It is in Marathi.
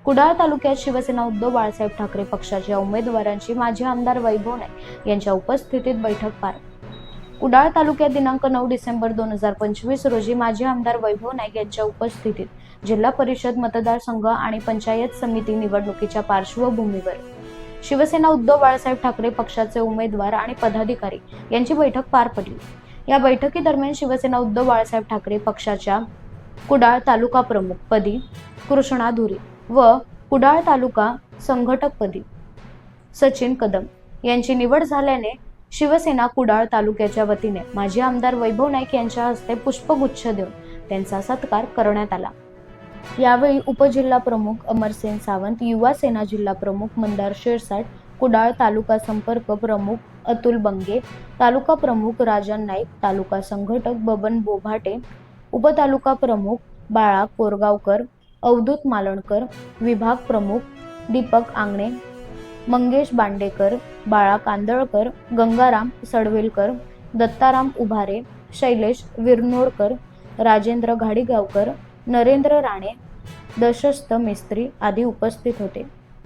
कुडाळ तालुक्यात शिवसेना उद्धव बाळासाहेब ठाकरे पक्षाच्या उमेदवारांची माजी आमदार वैभव नाईक यांच्या उपस्थितीत बैठक पार. कुडाळ तालुक्यात दिनांक 9 डिसेंबर 2025 रोजी माजी आमदार वैभव नाईक यांच्या उपस्थितीत जिल्हा परिषद मतदारसंघ आणि पंचायत समिती निवडणुकीच्या पार्श्वभूमीवर शिवसेना उद्धव बाळासाहेब ठाकरे पक्षाचे उमेदवार आणि पदाधिकारी यांची बैठक पार पडली. या बैठकीदरम्यान शिवसेना उद्धव बाळासाहेब ठाकरे पक्षाच्या कुडाळ तालुका प्रमुख पदी कृष्णा धुरी व कुडाळ तालुका संघटक पदी सचिन कदम यांची निवड झाल्याने शिवसेना कुडाळ तालुक्याच्या वतीने माजी आमदार वैभव नाईक यांच्या हस्ते पुष्पगुच्छ देऊन त्यांचा सत्कार करण्यात आला. यावेळी उपजिल्हा प्रमुख अमरसेन सावंत, युवा सेना जिल्हा प्रमुख मंदार शिरसाट, कुडाळ तालुका संपर्क प्रमुख अतुल बंगे, तालुका प्रमुख राजन नाईक, तालुका संघटक बबन बोभाटे, उपतालुका प्रमुख बाळा कोरगावकर, अवधूत मालणकर, विभाग प्रमुख दीपक आंगणे, मंगेश बांडेकर, बाळा कांदळकर, गंगाराम सडवेलकर, दत्ताराम उभारे, शैलेश विरनोडकर, राजेंद्र घाडीगावकर, नरेंद्र राणे, दशस्थ मिस्त्री आदी उपस्थित होते.